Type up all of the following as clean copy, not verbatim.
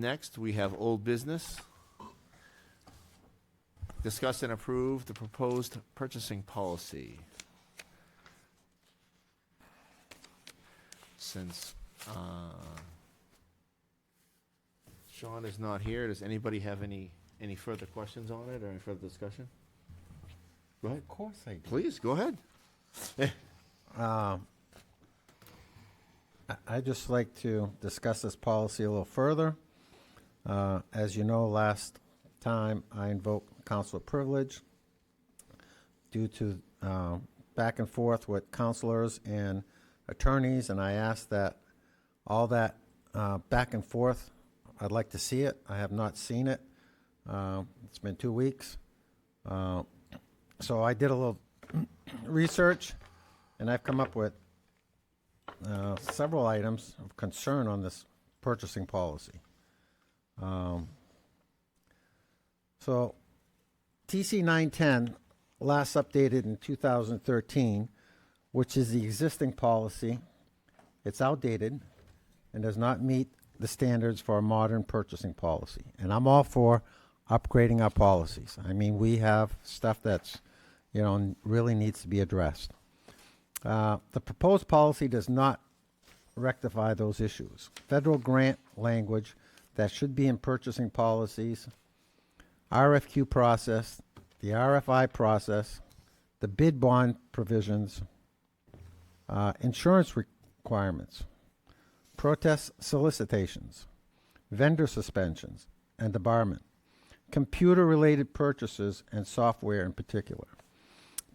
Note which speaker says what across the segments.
Speaker 1: Next, we have old business. Discuss and approve the proposed purchasing policy. Since Shawn is not here, does anybody have any further questions on it or any further discussion? Go ahead.
Speaker 2: Of course I do.
Speaker 1: Please, go ahead.
Speaker 2: I'd just like to discuss this policy a little further. As you know, last time I invoked council privilege due to back and forth with councilors and attorneys, and I asked that all that back and forth, I'd like to see it. I have not seen it. It's been 2 weeks. So I did a little research, and I've come up with several items of concern on this purchasing policy. So TC 910, last updated in 2013, which is the existing policy. It's outdated and does not meet the standards for a modern purchasing policy. And I'm all for upgrading our policies. I mean, we have stuff that's, really needs to be addressed. The proposed policy does not rectify those issues. Federal grant language that should be in purchasing policies, RFQ process, the RFI process, the bid bond provisions, insurance requirements, protest solicitations, vendor suspensions and debarment, computer-related purchases and software in particular,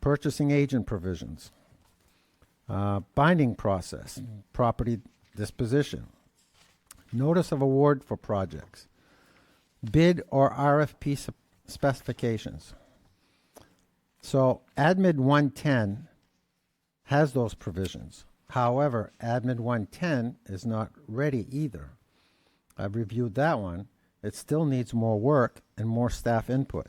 Speaker 2: purchasing agent provisions, binding process, property disposition, notice of award for projects, bid or RFP specifications. So Admin 110 has those provisions. However, Admin 110 is not ready either. I've reviewed that one. It still needs more work and more staff input.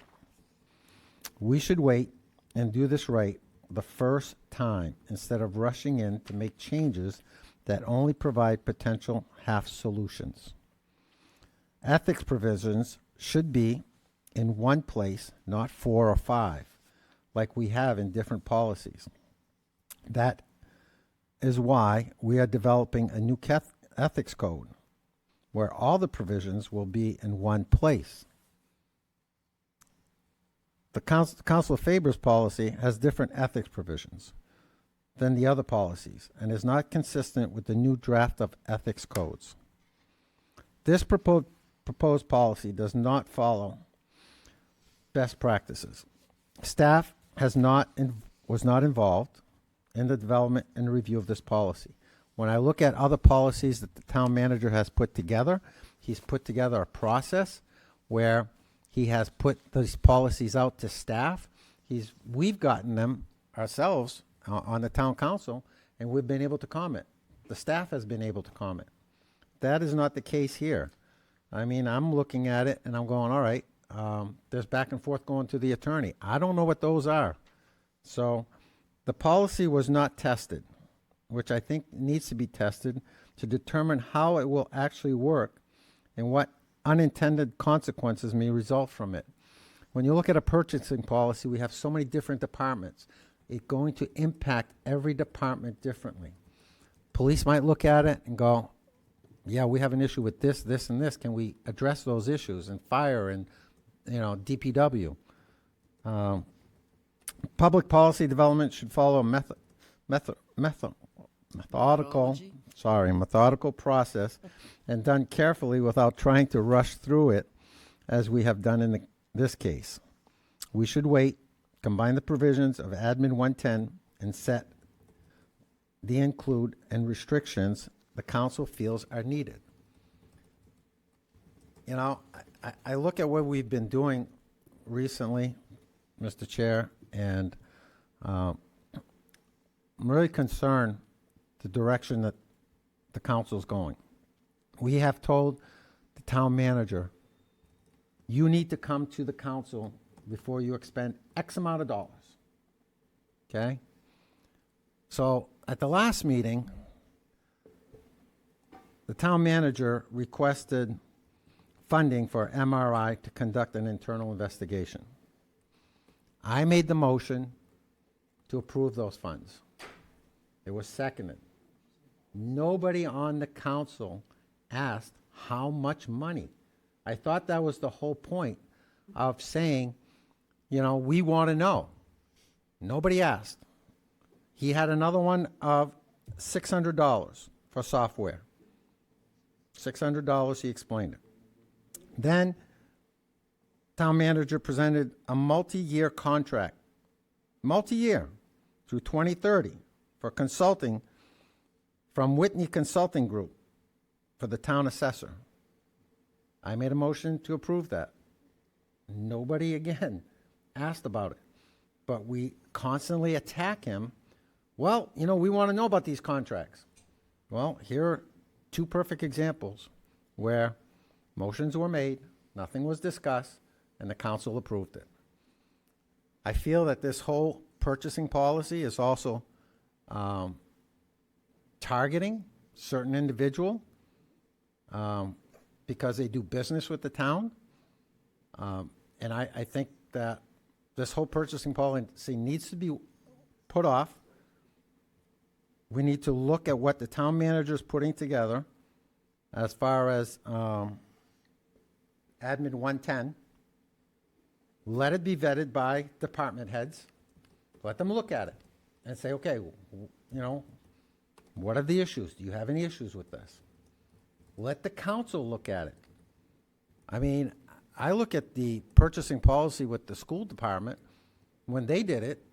Speaker 2: We should wait and do this right the first time instead of rushing in to make changes that only provide potential half solutions. Ethics provisions should be in one place, not 4 or 5, like we have in different policies. That is why we are developing a new ethics code where all the provisions will be in one place. The Councilor Faber's policy has different ethics provisions than the other policies and is not consistent with the new draft of ethics codes. This proposed policy does not follow best practices. Staff was not involved in the development and review of this policy. When I look at other policies that the town manager has put together, he's put together a process where he has put these policies out to staff. We've gotten them ourselves on the town council, and we've been able to comment. The staff has been able to comment. That is not the case here. I mean, I'm looking at it and I'm going, all right, there's back and forth going to the attorney. I don't know what those are. So the policy was not tested, which I think needs to be tested to determine how it will actually work and what unintended consequences may result from it. When you look at a purchasing policy, we have so many different departments. It's going to impact every department differently. Police might look at it and go, yeah, we have an issue with this, this, and this. Can we address those issues? And fire and, DPW. Public policy development should follow a methodical process and done carefully without trying to rush through it as we have done in this case. We should wait, combine the provisions of Admin 110 and set the include and restrictions the council feels are needed. I look at what we've been doing recently, Mr. Chair, and I'm really concerned the direction that the council is going. We have told the town manager, you need to come to the council before you expend X amount of dollars. Okay? So at the last meeting, the town manager requested funding for MRI to conduct an internal investigation. I made the motion to approve those funds. It was seconded. Nobody on the council asked how much money. I thought that was the whole point of saying, you know, we want to know. Nobody asked. He had another one of $600 for software. $600, he explained it. Then, town manager presented a multi-year contract, multi-year, through 2030 for consulting from Whitney Consulting Group for the town assessor. I made a motion to approve that. Nobody, again, asked about it. But we constantly attack him. Well, you know, we want to know about these contracts. Well, here are two perfect examples where motions were made, nothing was discussed, and the council approved it. I feel that this whole purchasing policy is also targeting certain individual because they do business with the town. And I think that this whole purchasing policy needs to be put off. We need to look at what the town manager is putting together as far as admin 110. Let it be vetted by department heads. Let them look at it and say, okay, you know, what are the issues? Do you have any issues with this? Let the council look at it. I mean, I look at the purchasing policy with the school department. When they did it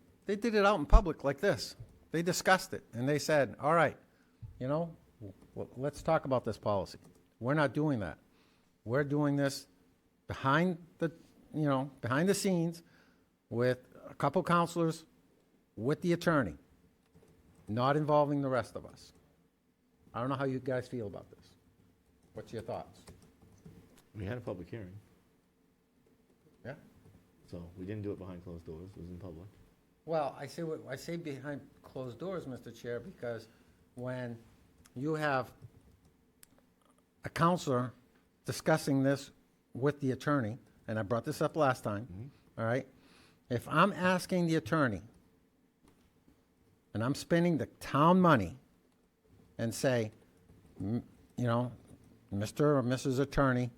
Speaker 2: out in public like this. They discussed it, and they said, all right, you know, let's talk about this policy. We're not doing that. We're doing this behind the scenes with a couple counselors, with the attorney, not involving the rest of us. I don't know how you guys feel about this. What's your thoughts?
Speaker 1: We had a public hearing,
Speaker 2: Yeah?
Speaker 1: so we didn't do it behind closed doors. It was in public.
Speaker 2: Well, I say behind closed doors, Mr. Chair, because when you have a counselor discussing this with the attorney, and I brought this up last time, all right? If I'm asking the attorney, and I'm spending the town money, and say, you know, Mr. or Mrs. Attorney,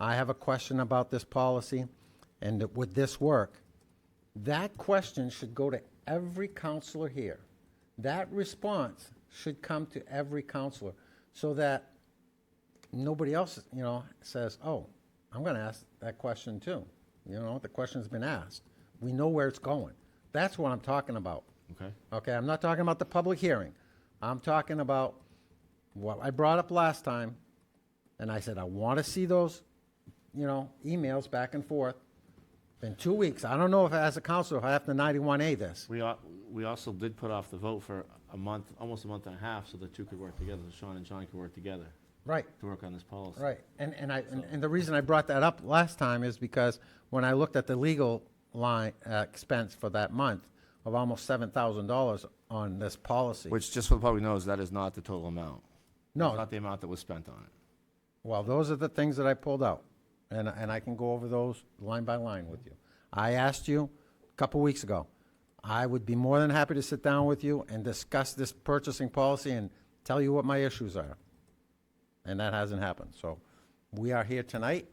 Speaker 2: I have a question about this policy, and would this work? That question should go to every counselor here. That response should come to every counselor so that nobody else, you know, says, oh, I'm going to ask that question too. You know, the question's been asked. We know where it's going. That's what I'm talking about.
Speaker 1: Okay.
Speaker 2: Okay, I'm not talking about the public hearing. I'm talking about what I brought up last time, and I said, I want to see those, you know, emails back and forth. In 2 weeks, I don't know if as a counselor, if I have to 91A this.
Speaker 1: We also did put off the vote for a month, almost a month and a half, so the two could work together, so Sean and John could work together
Speaker 2: Right,
Speaker 1: to work on this policy.
Speaker 2: right. And the reason I brought that up last time is because when I looked at the legal line expense for that month of almost $7,000 on this policy.
Speaker 1: Which, just so the public knows, that is not the total amount.
Speaker 2: No.
Speaker 1: That's not the amount that was spent on it.
Speaker 2: Well, those are the things that I pulled out, and I can go over those line by line with you. I asked you a couple weeks ago. I would be more than happy to sit down with you and discuss this purchasing policy and tell you what my issues are. And that hasn't happened. So we are here tonight.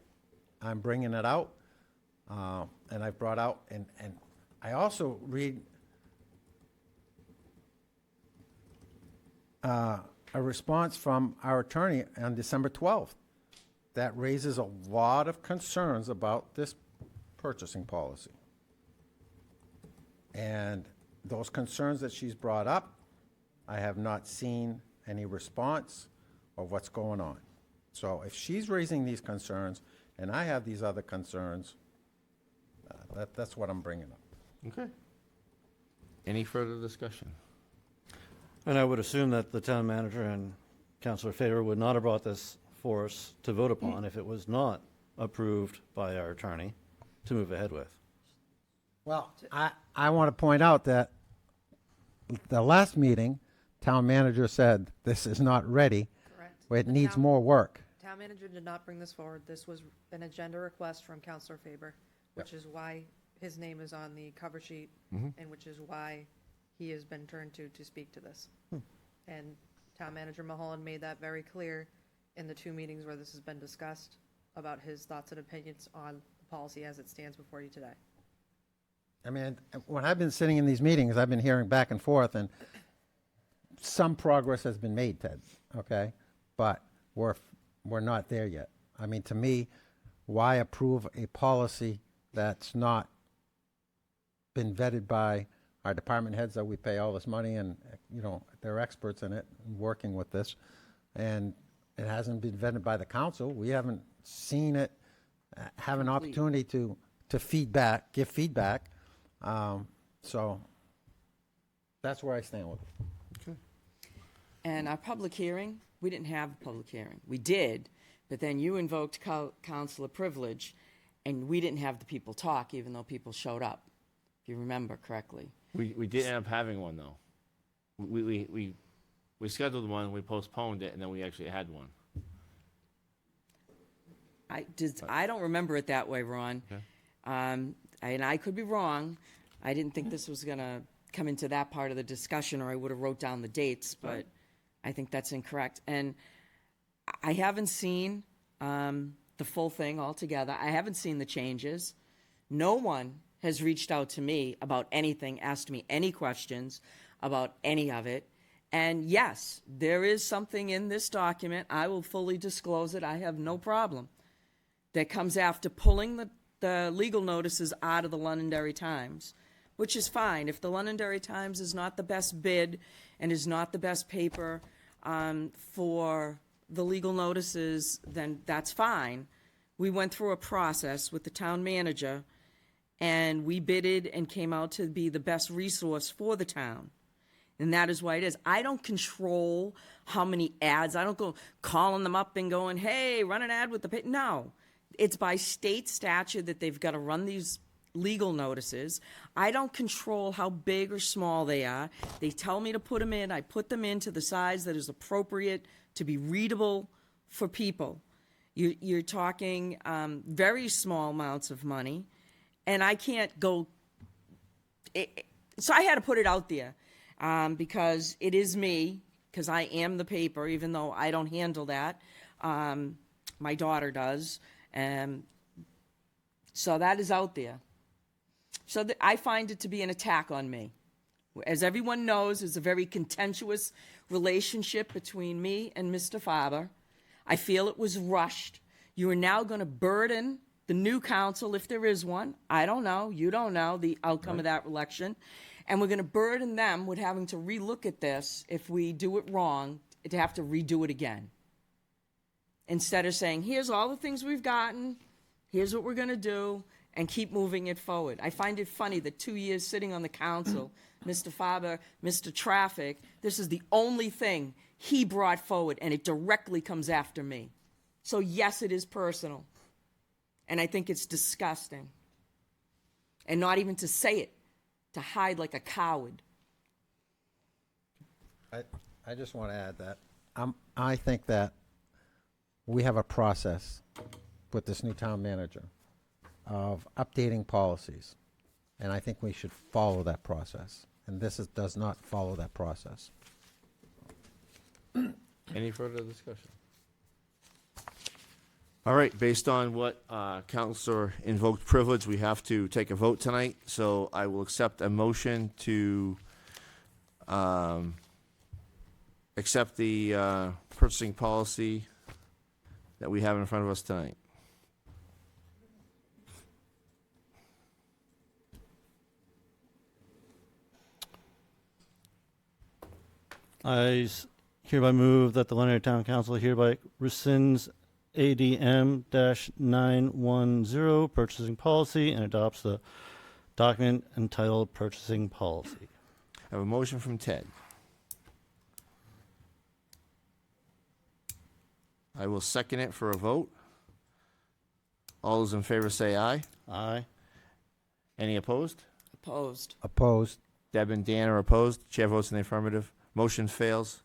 Speaker 2: I'm bringing it out, and I've brought out, and I also read a response from our attorney on December 12th that raises a lot of concerns about this purchasing policy. And those concerns that she's brought up, I have not seen any response of what's going on. So if she's raising these concerns and I have these other concerns, that's what I'm bringing up.
Speaker 1: Okay. Any further discussion?
Speaker 3: And I would assume that the town manager and Councilor Faber would not have brought this for us to vote upon if it was not approved by our attorney to move ahead with.
Speaker 2: Well, I want to point out that the last meeting, town manager said this is not ready.
Speaker 4: Correct.
Speaker 2: It
Speaker 4: The
Speaker 2: needs
Speaker 4: town-
Speaker 2: more work.
Speaker 4: town manager did not bring this forward. This was an agenda request from Councilor Faber, which is why his name is on the cover sheet, and which is why he has been turned to speak to this. And town manager Mulholland made that very clear in the 2 meetings where this has been discussed about his thoughts and opinions on the policy as it stands before you today.
Speaker 2: I mean, when I've been sitting in these meetings, I've been hearing back and forth, and some progress has been made, Ted, okay? But we're not there yet. I mean, to me, why approve a policy that's not been vetted by our department heads that we pay all this money and, you know, they're experts in it, working with this, and it hasn't been vetted by the council. We haven't seen it, have an opportunity to give feedback. So that's where I stand with it.
Speaker 1: Okay.
Speaker 5: And our public hearing, we didn't have a public hearing. We did, but then you invoked councilor privilege, and we didn't have the people talk, even though people showed up, if you remember correctly.
Speaker 1: We did end up having one, though. We scheduled one, we postponed it, and then we actually had one.
Speaker 5: I don't remember it that way, Ron.
Speaker 1: Okay.
Speaker 5: And I could be wrong. I didn't think this was going to come into that part of the discussion, or I would have wrote down the dates, but I think that's incorrect. And I haven't seen the full thing altogether. I haven't seen the changes. No one has reached out to me about anything, asked me any questions about any of it. And yes, there is something in this document, I will fully disclose it, I have no problem, that comes after pulling the legal notices out of the Londonderry Times, which is fine. If the Londonderry Times is not the best bid and is not the best paper for the legal notices, then that's fine. We went through a process with the town manager, and we bidded and came out to be the best resource for the town. And that is why it is. I don't control how many ads. I don't go calling them up and going, hey, run an ad with the paper. No. It's by state statute that they've got to run these legal notices. I don't control how big or small they are. They tell me to put them in. I put them in to the size that is appropriate to be readable for people. You're talking very small amounts of money, and I can't go. So I had to put it out there because it is me, because I am the paper, even though I don't handle that. My daughter does. So that is out there. So I find it to be an attack on me. As everyone knows, there's a very contentious relationship between me and Mr. Faber. I feel it was rushed. You are now going to burden the new council, if there is one. I don't know. You don't know the outcome of that election. And we're going to burden them with having to relook at this if we do it wrong, to have to redo it again. Instead of saying, here's all the things we've gotten, here's what we're going to do, and keep moving it forward. I find it funny that 2 years sitting on the council, Mr. Faber, Mr. Traffic, this is the only thing he brought forward, and it directly comes after me. So yes, it is personal. And I think it's disgusting. And not even to say it, to hide like a coward.
Speaker 2: I just want to add that I think that we have a process with this new town manager of updating policies, and I think we should follow that process. And this does not follow that process.
Speaker 1: Any further discussion? All right, based on what Councilor invoked privilege, we have to take a vote tonight. So I will accept a motion to accept the purchasing policy that we have in front of us tonight.
Speaker 3: I hereby move that the Londonderry Town Council hereby rescinds ADM-910 purchasing policy and adopts the document entitled Purchasing Policy.
Speaker 1: I have a motion from Ted. I will second it for a vote. All those in favor say aye.
Speaker 3: Aye.
Speaker 1: Any opposed?
Speaker 5: Opposed.
Speaker 2: Opposed.
Speaker 1: Deb and Dan are opposed. Chair votes in the affirmative. Motion fails.